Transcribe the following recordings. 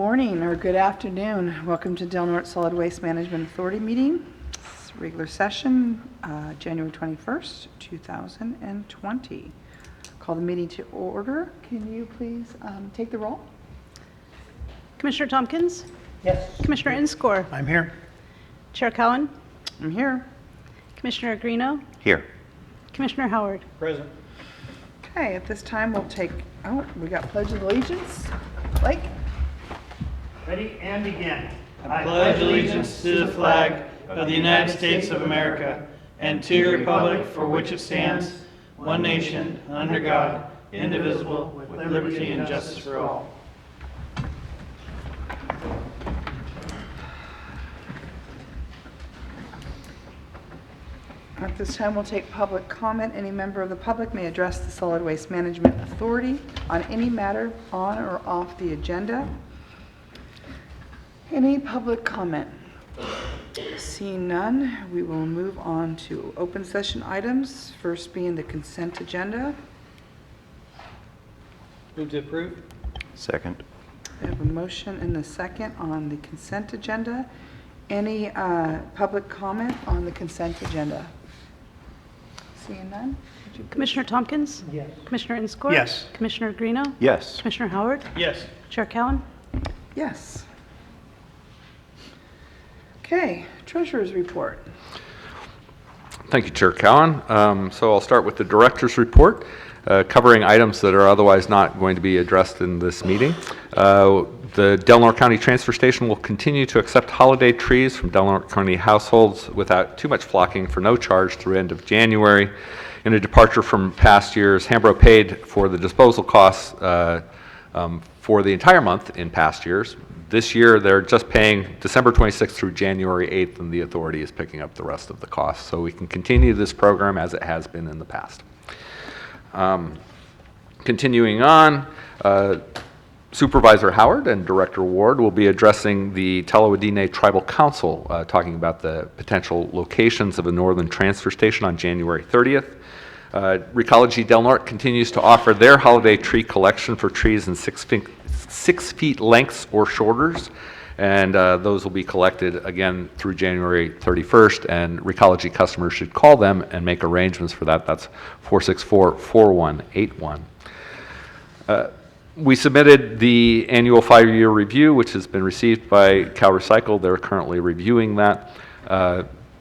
morning or good afternoon. Welcome to Del Norte Solid Waste Management Authority meeting. It's regular session, January 21st, 2020. Call the meeting to order. Can you please take the roll? Commissioner Tompkins? Yes. Commissioner Inscore? I'm here. Chair Cowan? I'm here. Commissioner Agrino? Here. Commissioner Howard? Present. Okay, at this time we'll take, we got Pledge of Allegiance. Blake? Ready and begin. I pledge allegiance to the flag of the United States of America and to the republic for which it stands, one nation, under God, indivisible, with liberty and justice for all. At this time, we'll take public comment. Any member of the public may address the Solid Waste Management Authority on any matter on or off the agenda. Any public comment? Seeing none, we will move on to open session items, first being the consent agenda. Move to approve. Second. We have a motion and a second on the consent agenda. Any public comment on the consent agenda? Seeing none? Would you please- Commissioner Tompkins? Yes. Commissioner Inscore? Yes. Commissioner Agrino? Yes. Commissioner Howard? Yes. Chair Cowan? Yes. Okay, treasurer's report. Thank you, Chair Cowan. So I'll start with the director's report, covering items that are otherwise not going to be addressed in this meeting. The Del Norte County Transfer Station will continue to accept holiday trees from Del Norte County households without too much flocking for no charge through end of January. In a departure from past years, Hambro paid for the disposal costs for the entire month in past years. This year, they're just paying December 26th through January 8th, and the authority is picking up the rest of the costs. So we can continue this program as it has been in the past. Continuing on, Supervisor Howard and Director Ward will be addressing the Talawadine Tribal Council, talking about the potential locations of a northern transfer station on January 30th. Recology Del Norte continues to offer their holiday tree collection for trees in 6 feet lengths or shorters, and those will be collected again through January 31st, and Recology customers should call them and make arrangements for that. That's 464-4181. We submitted the annual 5-year review, which has been received by CalRecycle. They're currently reviewing that.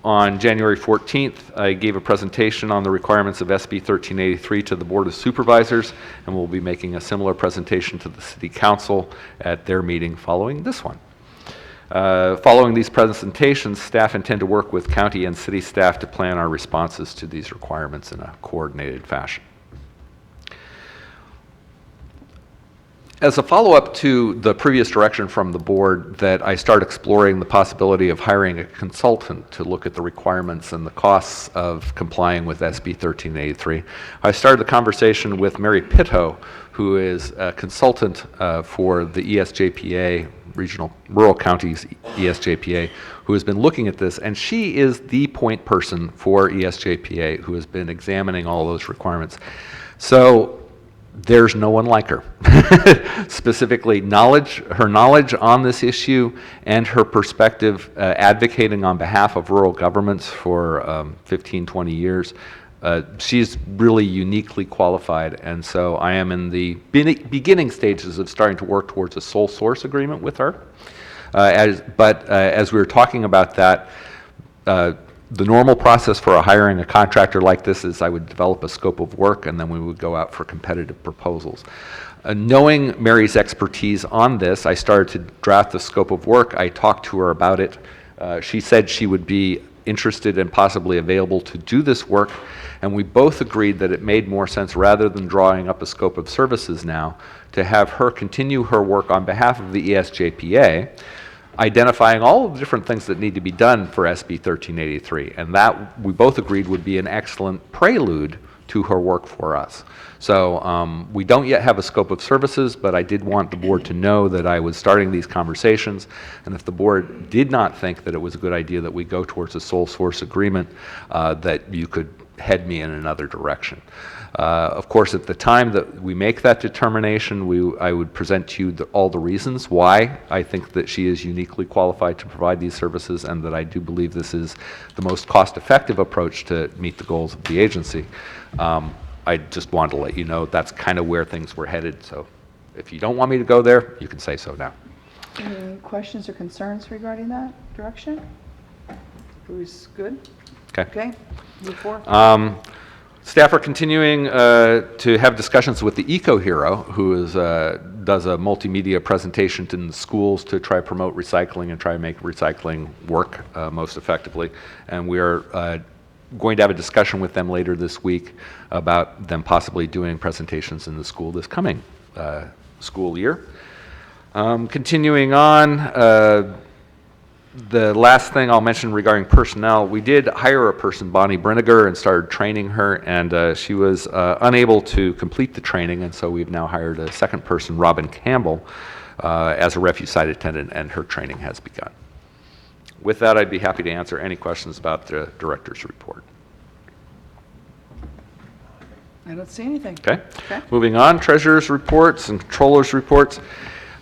On January 14th, I gave a presentation on the requirements of SB 1383 to the Board of Supervisors, and we'll be making a similar presentation to the City Council at their meeting following this one. Following these presentations, staff intend to work with county and city staff to plan our responses to these requirements in a coordinated fashion. As a follow-up to the previous direction from the board that I start exploring the possibility of hiring a consultant to look at the requirements and the costs of complying with SB 1383, I started the conversation with Mary Pitto, who is a consultant for the ESJPA, Regional Rural Counties ESJPA, who has been looking at this, and she is the point person for ESJPA who has been examining all those requirements. So there's no one like her. Specifically, her knowledge on this issue and her perspective advocating on behalf of rural governments for 15, 20 years. She's really uniquely qualified, and so I am in the beginning stages of starting to work towards a sole source agreement with her. As we were talking about that, the normal process for hiring a contractor like this is I would develop a scope of work, and then we would go out for competitive proposals. Knowing Mary's expertise on this, I started to draft the scope of work. I talked to her about it. She said she would be interested and possibly available to do this work, and we both agreed that it made more sense, rather than drawing up a scope of services now, to have her continue her work on behalf of the ESJPA, identifying all of the different things that need to be done for SB 1383, and that we both agreed would be an excellent prelude to her work for us. So we don't yet have a scope of services, but I did want the board to know that I was starting these conversations, and if the board did not think that it was a good idea that we go towards a sole source agreement, that you could head me in another direction. Of course, at the time that we make that determination, I would present to you all the reasons why I think that she is uniquely qualified to provide these services, and that I do believe this is the most cost-effective approach to meet the goals of the agency. I just wanted to let you know that's kind of where things were headed, so if you don't want me to go there, you can say so now. Any questions or concerns regarding that direction? Who's good? Okay. Okay, move forward. Staff are continuing to have discussions with the Eco Hero, who does a multimedia presentation in the schools to try to promote recycling and try to make recycling work most effectively. And we are going to have a discussion with them later this week about them possibly doing presentations in the school this coming school year. Continuing on, the last thing I'll mention regarding personnel, we did hire a person, Bonnie Brinegar, and started training her, and she was unable to complete the training, and so we've now hired a second person, Robin Campbell, as a refuse site attendant, and her training has begun. With that, I'd be happy to answer any questions about the director's report. I don't see anything. Okay? Okay. Moving on, treasurer's reports and controller's reports.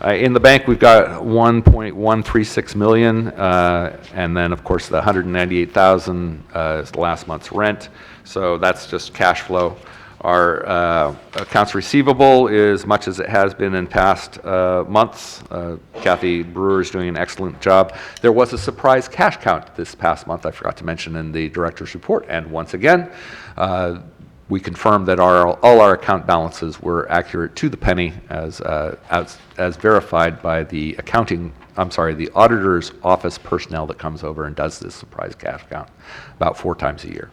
In the bank, we've got 1.136 million, and then, of course, the 198,000 is the last month's rent. So that's just cash flow. Our accounts receivable is much as it has been in past months. Kathy Brewer is doing an excellent job. There was a surprise cash count this past month I forgot to mention in the director's report. And once again, we confirmed that all our account balances were accurate to the penny as verified by the the auditor's office personnel that comes over and does this surprise cash count about 4 times a year.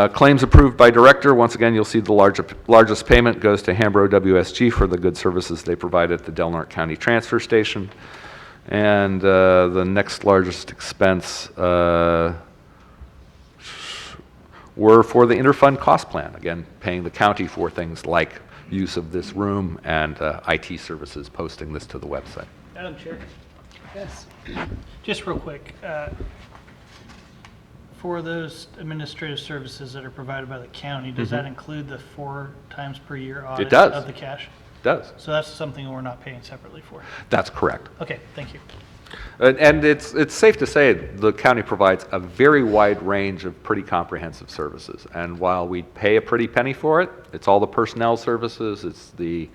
Claims approved by director. Once again, you'll see the largest payment goes to Hambro WSG for the good services they provide at the Del Norte County Transfer Station. And the next largest expense were for the interfund cost plan, again, paying the county for things like use of this room and IT services, posting this to the website. Madam Chair, Yes. just real quick, for those administrative services that are provided by the county, does that include the 4 times per year audit does. of the cash? It does. So that's something we're not paying separately for. That's correct. Okay, thank you. And it's safe to say the county provides a very wide range of pretty comprehensive services. And while we pay a pretty penny for it, it's all the personnel services, it's the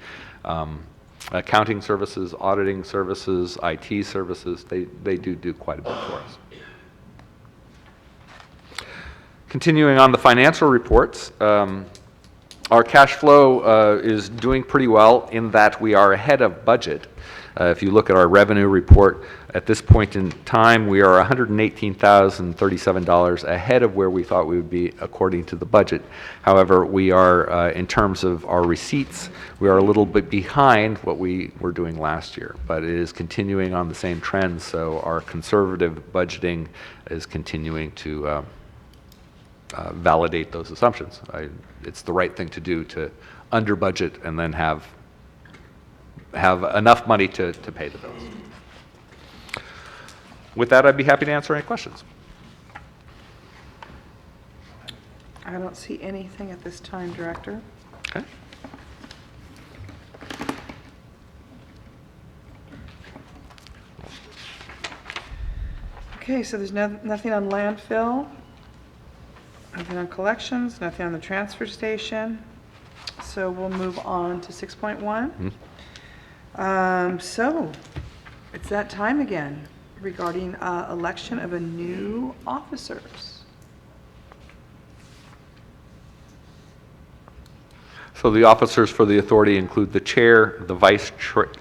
accounting services, auditing services, IT services. They do quite a bit for us. Continuing on the financial reports, our cash flow is doing pretty well in that we are ahead of budget. If you look at our revenue report, at this point in time, we are $118,037 ahead of where we thought we would be according to the budget. However, we are, in terms of our receipts, we are a little bit behind what we were doing last year, but it is continuing on the same trend, so our conservative budgeting is continuing to validate those assumptions. It's the right thing to do to under budget and then have enough money to pay the bills. With that, I'd be happy to answer any questions. I don't see anything at this time, Director. Okay. Okay, so there's nothing on landfill, nothing on collections, nothing on the transfer station. So we'll move on to 6.1. So it's that time again regarding election of a new officers. So the officers for the authority include the chair, the vice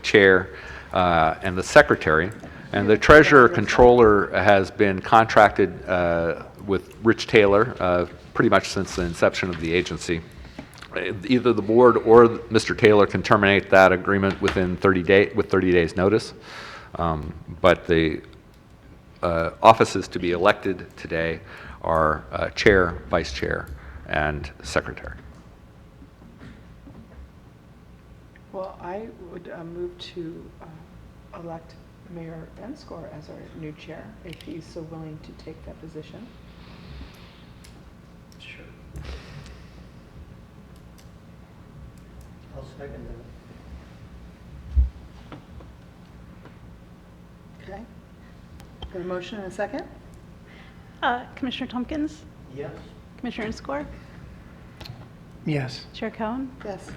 chair, and the secretary. And the treasurer controller has been contracted with Rich Taylor pretty much since the inception of the agency. Either the board or Mr. Taylor can terminate that agreement within 30 days notice. But the offices to be elected today are chair, vice chair, and secretary. Well, I would move to elect Mayor Benscore as our new chair, if he's so willing to take that position. Okay. Got a motion and a second? Commissioner Tompkins? Yes. Commissioner Inscore? Yes. Chair Cowan? Yes.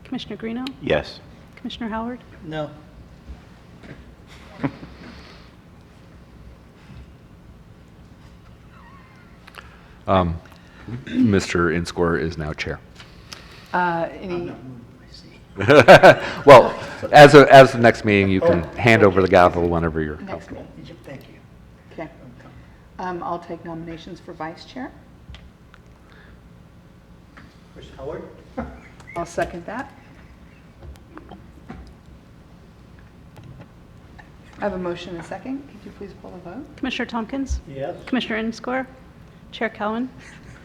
Commissioner Greeno? Yes. Commissioner Howard? No. Mr. Inscore is now chair. Any, Well, as the next meeting, you can hand over the gavel whenever you're next comfortable. meeting? Thank you. Okay. I'll take nominations for vice chair. Chris Howard? I'll second that. I have a motion and a second. Could you please pull the vote? Commissioner Tompkins? Yes. Commissioner Inscore? Chair Cowan?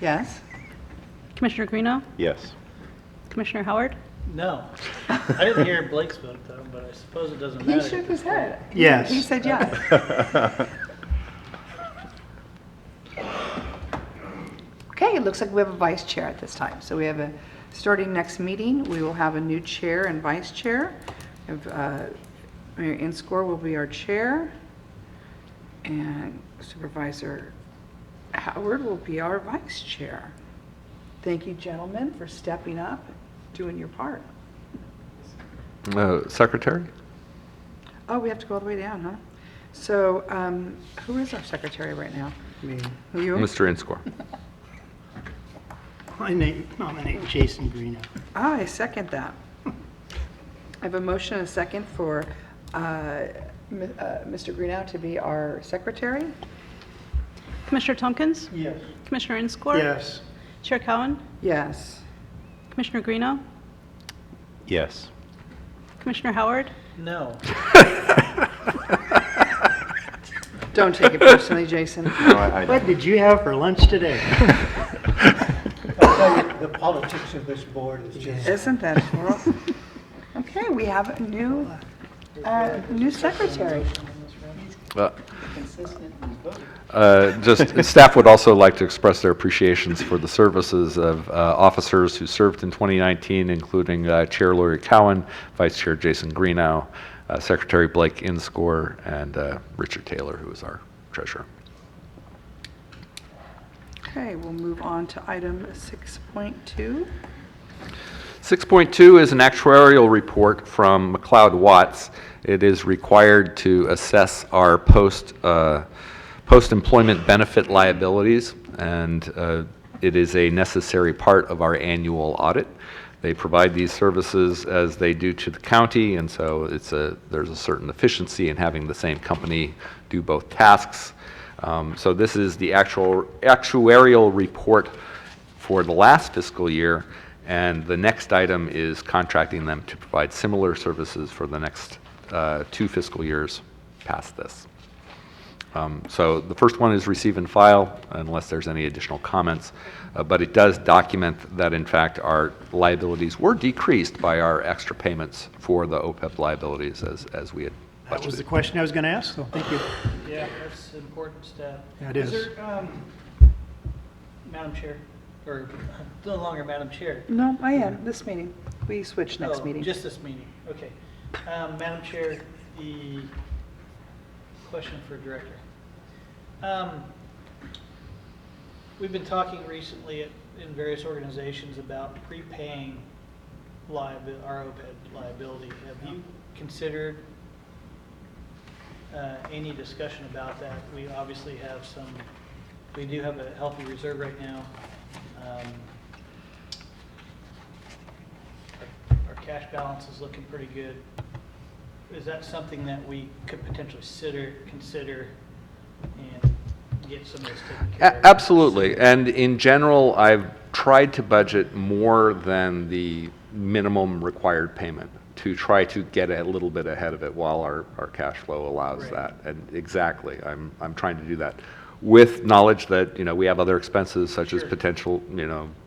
Yes. Commissioner Greeno? Yes. Commissioner Howard? No. I didn't hear Blake's vote though, but I suppose it doesn't He matter. shook his head. Yes. He said yes. Okay, it looks like we have a vice chair at this time. So we have starting next meeting, we will have a new chair and vice chair. Mayor Inscore will be our chair, and Supervisor Howard will be our vice chair. Thank you, gentlemen, for stepping up, doing your part. Secretary? Oh, we have to go all the way down, huh? So, who is our secretary right now? Me. You? Mr. Inscore. I nominate Jason Greeno. I second that. I have a motion and a second for Mr. Greenow to be our secretary. Commissioner Tompkins? Yes. Commissioner Inscore? Yes. Chair Cowan? Yes. Commissioner Greeno? Yes. Commissioner Howard? No. Don't take it personally, Jason. What did you have for lunch today? The politics of this board is just, Isn't that horrible? Okay, we have a new secretary. Just, staff would also like to express their appreciations for the services of officers who served in 2019, including Chair Lori Cowan, Vice Chair Jason Greenow, Secretary Blake Inscore, and Richard Taylor, who is our treasurer. Okay, we'll move on to item 6.2. 6.2 is an actuarial report from McLeod Watts. It is required to assess our post-employment benefit liabilities, and it is a necessary part of our annual audit. They provide these services as they do to the county, and so there's a certain efficiency in having the same company do both tasks. So this is the actuarial report for the last fiscal year, and the next item is contracting them to provide similar services for the next 2 fiscal years past this. So the first one is receive and file, unless there's any additional comments, but it does document that in fact our liabilities were decreased by our extra payments for the OPEB liabilities as we had That was the budgeted. question I was going to ask, so thank you. Yeah, that's important stuff. Yeah, it is. Is there, Madam Chair, or no longer Madam Chair? No, I am, this meeting. We switch next Oh, meeting. Just this meeting, okay. Madam Chair, the question for Director. We've been talking recently in various organizations about prepaying our OPEB liability. Have you considered any discussion about that? We obviously have we do have a healthy reserve right now. Our cash balance is looking pretty good. Is that something that we could potentially consider and get some of this taken care of? Absolutely, and in general, I've tried to budget more than the minimum required payment to try to get a little bit ahead of it while our cash flow allows Right. that. And exactly, I'm trying to do that with knowledge that, we have other expenses such as Sure. potential,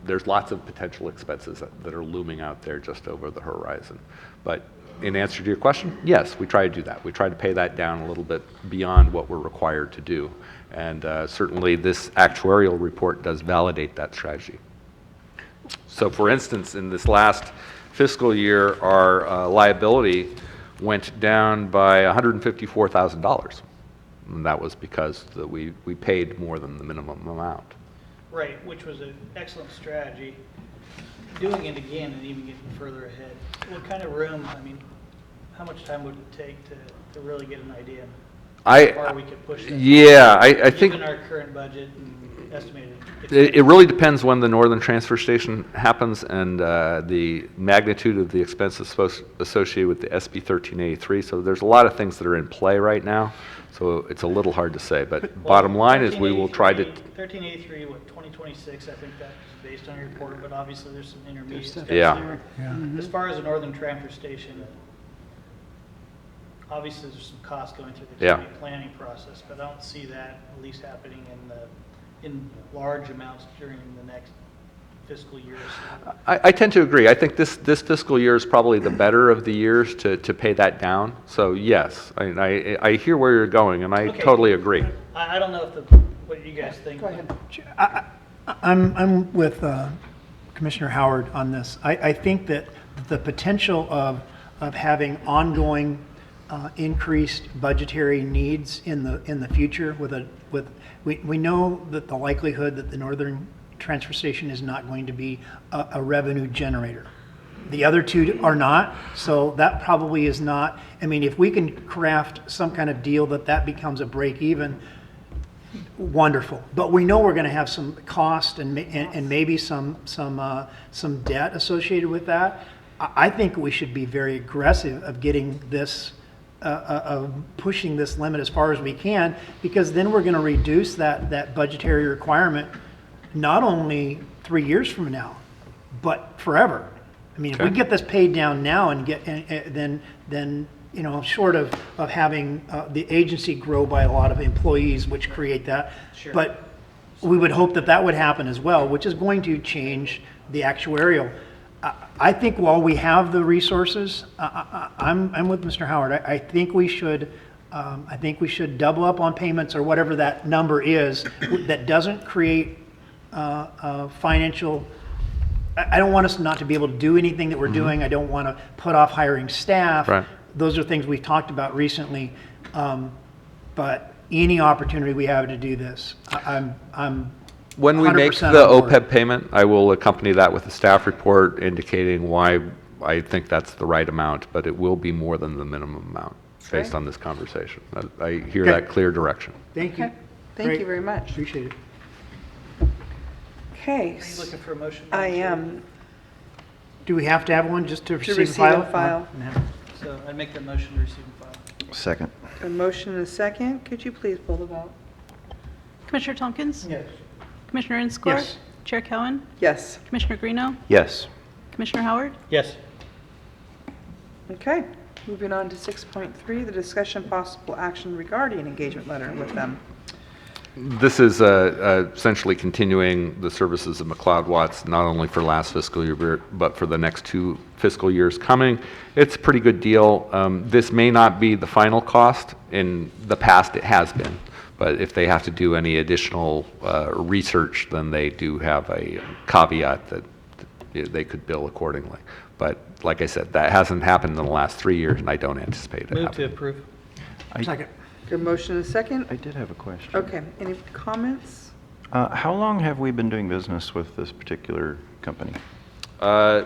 there's lots of potential expenses that are looming out there just over the horizon. But in answer to your question, yes, we try to do that. We try to pay that down a little bit beyond what we're required to do. And certainly this actuarial report does validate that strategy. So for instance, in this last fiscal year, our liability went down by $154,000. And that was because we paid more than the minimum amount. Right, which was an excellent strategy. Doing it again and even getting further ahead. What kind of room, I mean, how much time would it take to really get an idea how far we could push that? Yeah, I think Given our current budget and estimated. it really depends when the Northern Transfer Station happens and the magnitude of the expenses associated with the SB 1383. So there's a lot of things that are in play right now. So it's a little hard to say, but bottom line is we will try to. 1383, what, 2026, I think that is based on your report, but obviously there's some intermediate steps Yeah. there. As far as the Northern Transfer Station, obviously there's some costs going through the Yeah. county planning process, but I don't see that at least happening in large amounts during the next fiscal year or so. I tend to agree. I think this fiscal year is probably the better of the years to pay that down. So yes, I hear where you're going, and I Okay. totally agree. I don't know what you guys think. Go ahead. I'm with Commissioner Howard on this. I think that the potential of having ongoing increased budgetary needs in the future we know that the likelihood that the Northern Transfer Station is not going to be a revenue generator. The other two are not, so that probably is not. I mean, if we can craft some kind of deal that becomes a break even, wonderful. But we know we're going to have some cost and maybe some debt associated with that. I think we should be very aggressive of getting this, of pushing this limit as far as we can, because then we're going to reduce that budgetary requirement not only 3 years from now, but forever. I mean, if we get this paid down now and then short of having the agency grow by a lot of employees, which create that. Sure. But we would hope that would happen as well, which is going to change the actuarial. I think while we have the resources, I'm with Mr. Howard. I think we should double up on payments or whatever that number is that doesn't create financial. I don't want us not to be able to do anything that we're doing. I don't want to put off hiring staff. Right. Those are things we've talked about recently. But any opportunity we have to do this, I'm When we make 100% the on board. OPEB payment, I will accompany that with a staff report indicating why I think that's the right amount, but it will be more than the minimum amount based Okay. on this conversation. I hear Okay. that clear direction. Thank you. Okay. Thank Great. you very much. Appreciate it. Okay. Are you looking for a motion? I am. Do we have to have one just to receive receive and and file. So I'd make the motion to receive and file. Second. A motion and a second. Could you please pull the vote? Commissioner Tompkins? Yes. Commissioner Inscore? Yes. Chair Cowan? Yes. Commissioner Greeno? Yes. Commissioner Howard? Yes. Okay. Moving on to 6.3, the discussion possible action regarding engagement letter with them. This is essentially continuing the services of McLeod Watts, not only for last fiscal year, but for the next 2 fiscal years coming. It's a pretty good deal. This may not be the final cost. In the past, it has been. But if they have to do any additional research, then they do have a caveat that they could bill accordingly. But like I said, that hasn't happened in the last 3 years, and I don't anticipate it Move to happening. approve. Second. A motion and a second. I did have a question. Okay. Any comments? How long have we been doing business with this particular company? I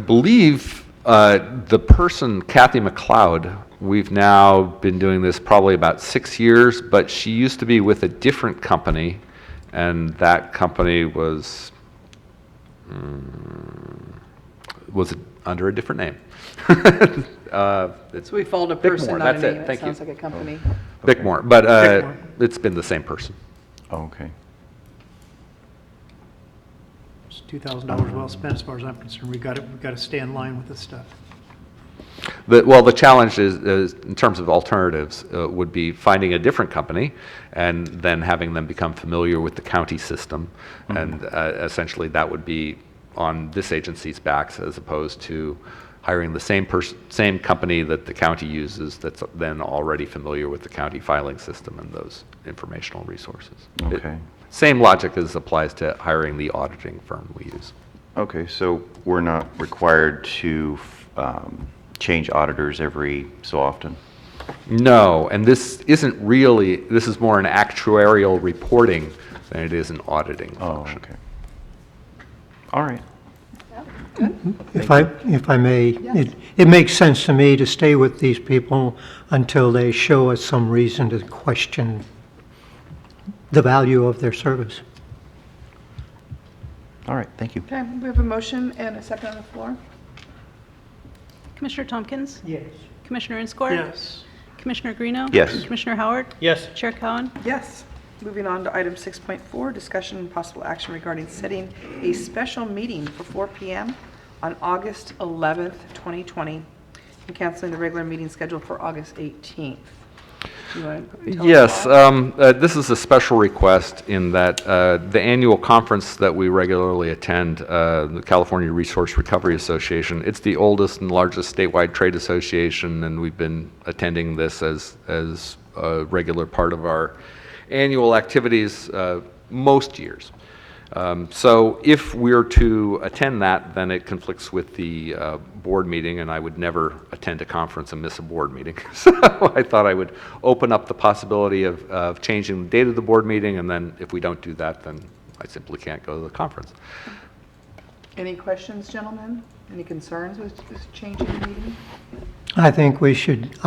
believe the person, Kathy McLeod, we've now been doing this probably about 6 years, but she used to be with a different company, and that company was under a different name. It's So we followed a Bickmore, person, not a that's it. name. It Thank you. sounds like a company. Bickmore, but Bickmore. it's been the same person. Oh, okay. It's $2,000 well spent as far as I'm concerned. We've got to stay in line with this stuff. The challenge is in terms of alternatives, would be finding a different company and then having them become familiar with the county system. And essentially that would be on this agency's backs as opposed to hiring the same company that the county uses that's then already familiar with the county filing system and those informational resources. Okay. Same logic as applies to hiring the auditing firm we use. Okay, so we're not required to change auditors every so often? No, and this isn't really, this is more an actuarial reporting than it is an auditing Oh, function. okay. All right. If I may, it makes sense to me to stay with these people until they show us some reason to question the value of their service. All right, thank you. Okay, we have a motion and a second on the floor. Commissioner Tompkins? Yes. Commissioner Inscore? Yes. Commissioner Greeno? Yes. Commissioner Howard? Yes. Chair Cowan? Yes. Moving on to item 6.4, discussion and possible action regarding setting a special meeting for 4 p.m. on August 11th, 2020, and canceling the regular meeting scheduled for August 18th. You want to tell us Yes, why? this is a special request in that the annual conference that we regularly attend, the California Resource Recovery Association, it's the oldest and largest statewide trade association, and we've been attending this as a regular part of our annual activities most years. So if we're to attend that, then it conflicts with the board meeting, and I would never attend a conference and miss a board meeting. So I thought I would open up the possibility of changing the date of the board meeting, and then if we don't do that, then I simply can't go to the conference. Any questions, gentlemen? Any concerns with changing the meeting? I think we should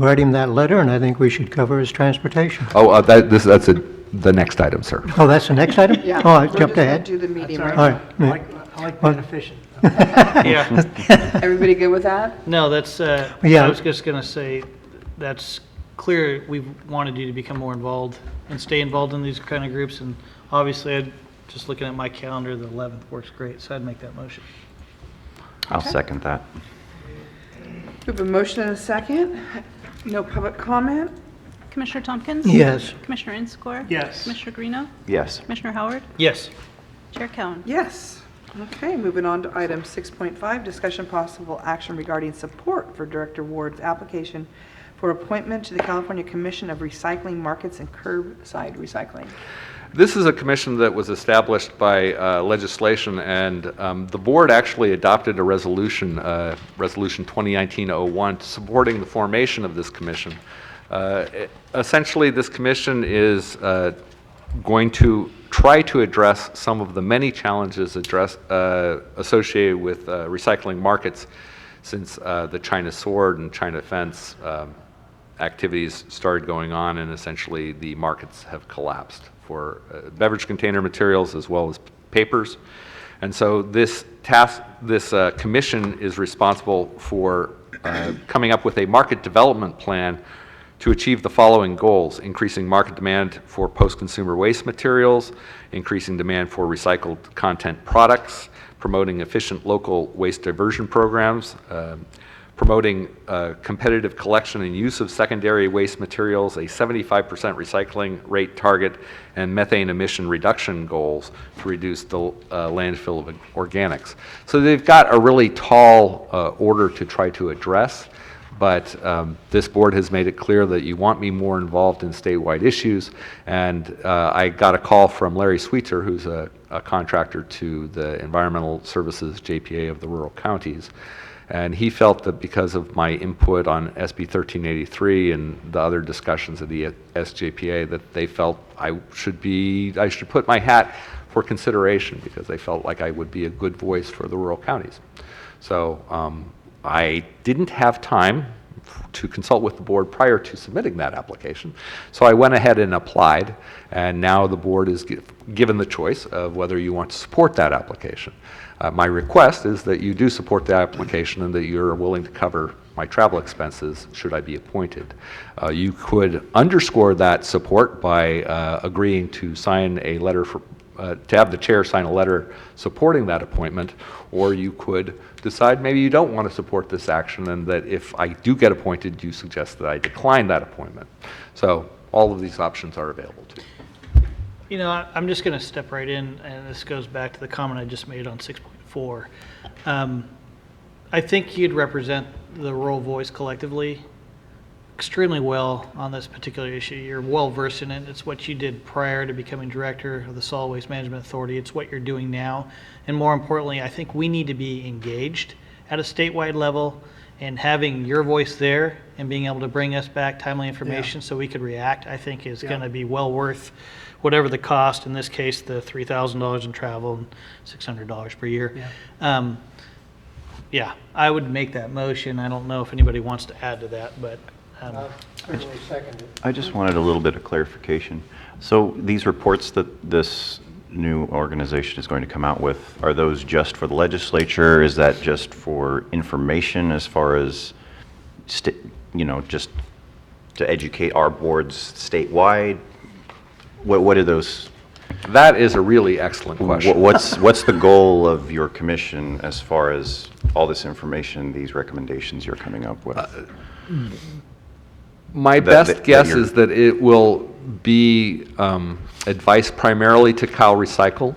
write him that letter, and I think we should cover his transportation. Oh, that's the next item, sir. Oh, that's the next item? Yeah. Oh, I we're jumped just gonna ahead. do the meeting All right All now. right. I like being efficient. Yeah. Everybody good with that? No, that's, Yeah. I was just going to say, that's clear, we've wanted you to become more involved and stay involved in these kind of groups, and obviously, just looking at my calendar, the 11th works great, so I'd make that motion. I'll second that. We have a motion and a second. No public comment? Commissioner Tompkins? Yes. Commissioner Inscore? Yes. Commissioner Greeno? Yes. Commissioner Howard? Yes. Chair Cowan? Yes. Okay, moving on to item 6.5, discussion possible action regarding support for Director Ward's application for appointment to the California Commission of Recycling Markets and Curbside Recycling. This is a commission that was established by legislation, and the board actually adopted a resolution, Resolution 2019-01, supporting the formation of this commission. Essentially, this commission is going to try to address some of the many challenges associated with recycling markets since the China Sword and China Fence activities started going on, and essentially the markets have collapsed for beverage container materials as well as papers. And so this commission is responsible for coming up with a market development plan to achieve the following goals: increasing market demand for post-consumer waste materials, increasing demand for recycled content products, promoting efficient local waste diversion programs, promoting competitive collection and use of secondary waste materials, a 75% recycling rate target, and methane emission reduction goals to reduce the landfill of organics. So they've got a really tall order to try to address, but this board has made it clear that you want me more involved in statewide issues, and I got a call from Larry Sweetser, who's a contractor to the Environmental Services JPA of the rural counties. And he felt that because of my input on SB 1383 and the other discussions of the SJPA, that they felt I should put my hat for consideration, because they felt like I would be a good voice for the rural counties. So I didn't have time to consult with the board prior to submitting that application. So I went ahead and applied, and now the board is given the choice of whether you want to support that application. My request is that you do support the application and that you're willing to cover my travel expenses should I be appointed. You could underscore that support by agreeing to sign a letter to have the chair sign a letter supporting that appointment, or you could decide maybe you don't want to support this action, and that if I do get appointed, you suggest that I decline that appointment. So all of these options are available to you. You know, I'm just going to step right in, and this goes back to the comment I just made on 6.4. I think you'd represent the rural voice collectively, extremely well on this particular issue. You're well versed in it. It's what you did prior to becoming director of the Solid Waste Management Authority. It's what you're doing now. And more importantly, I think we need to be engaged at a statewide level, and having your voice there and being able to bring us back timely information so we could react, I think is going to be well worth whatever the cost, in this case, the $3,000 in travel and $600 per year. Yeah, I would make that motion. I don't know if anybody wants to add to that, but Certainly second it. I just wanted a little bit of clarification. So these reports that this new organization is going to come out with, are those just for the legislature? Is that just for information as far as, just to educate our boards statewide? What are those? That is a really excellent question. What's the goal of your commission as far as all this information, these recommendations you're coming up with? My That- best guess is that it will be advice primarily to Cal Recycle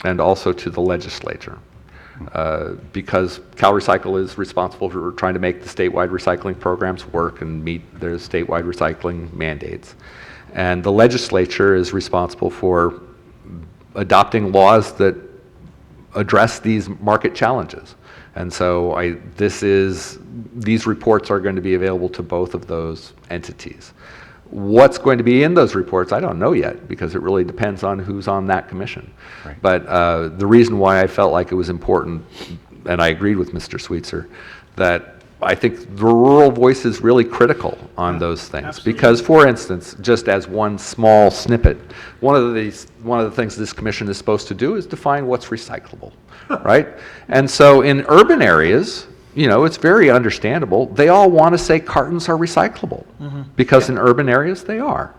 and also to the legislature. Because Cal Recycle is responsible for trying to make the statewide recycling programs work and meet their statewide recycling mandates. And the legislature is responsible for adopting laws that address these market challenges. And so these reports are going to be available to both of those entities. What's going to be in those reports, I don't know yet, because it really depends on who's on that commission. Right. But the reason why I felt like it was important, and I agreed with Mr. Sweetser, that I think the rural voice is really critical on those things. Absolutely. Because, for instance, just as one small snippet, one of the things this commission is supposed to do is define what's recyclable, right? And so in urban areas, it's very understandable. They all want to say cartons are recyclable because in urban areas they are,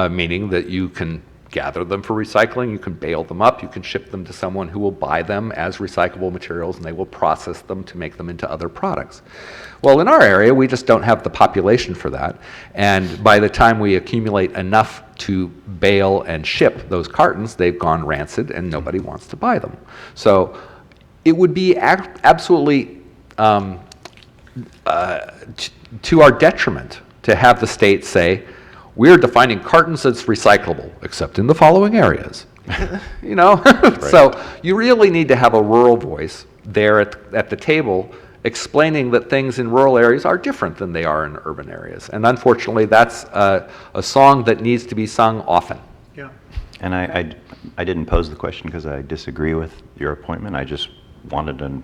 meaning that you can gather them for recycling, you can bale them up, you can ship them to someone who will buy them as recyclable materials, and they will process them to make them into other products. Well, in our area, we just don't have the population for that, and by the time we accumulate enough to bale and ship those cartons, they've gone rancid and nobody wants to buy them. So it would be absolutely to our detriment to have the state say, we're defining cartons as recyclable, except in the following areas. So you really need to have a rural voice there at the table explaining that things in rural areas are different than they are in urban areas. And unfortunately, that's a song that needs to be sung often. Yeah. And I didn't pose the question because I disagree with your appointment. I just wanted to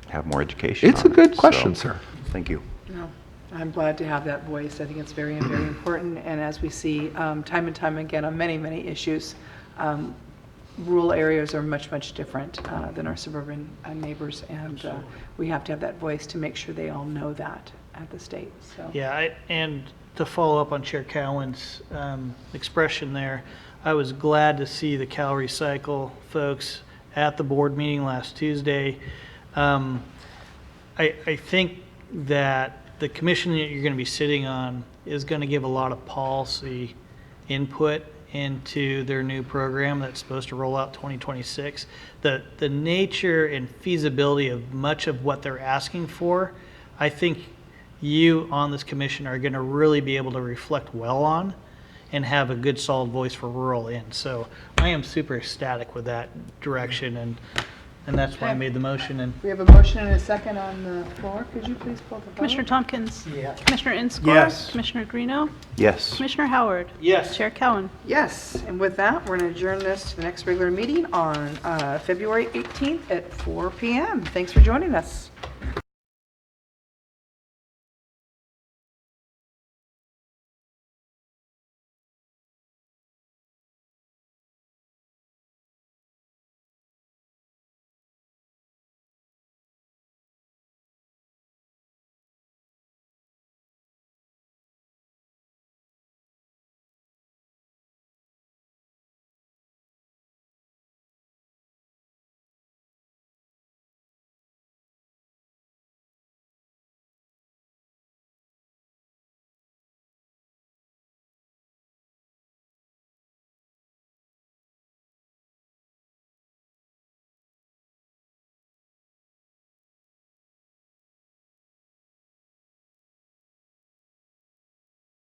have more education. It's a on it. good question, So, sir. Thank you. No, I'm glad to have that voice. I think it's very, very important. And as we see time and time again on many, many issues, rural areas are much, much different than our suburban neighbors. And we have to have that voice to make sure they all know that at the state. So yeah, and to follow up on Chair Cowan's expression there, I was glad to see the Cal Recycle folks at the board meeting last Tuesday. I think that the commission that you're going to be sitting on is going to give a lot of policy input into their new program that's supposed to roll out 2026. The nature and feasibility of much of what they're asking for, I think you on this commission are going to really be able to reflect well on and have a good solid voice for rural in. So I am super ecstatic with that direction, and that's why I made the motion. And we have a motion and a second on the floor. Could you please pull the vote? Commissioner Tompkins? Yes. Commissioner Inscore? Yes. Commissioner Greeno? Yes. Commissioner Howard? yes. Chair Cowan? Yes, and with that, we're going to adjourn this to the next regular meeting on February 18th at 4 p.m. Thanks for joining us.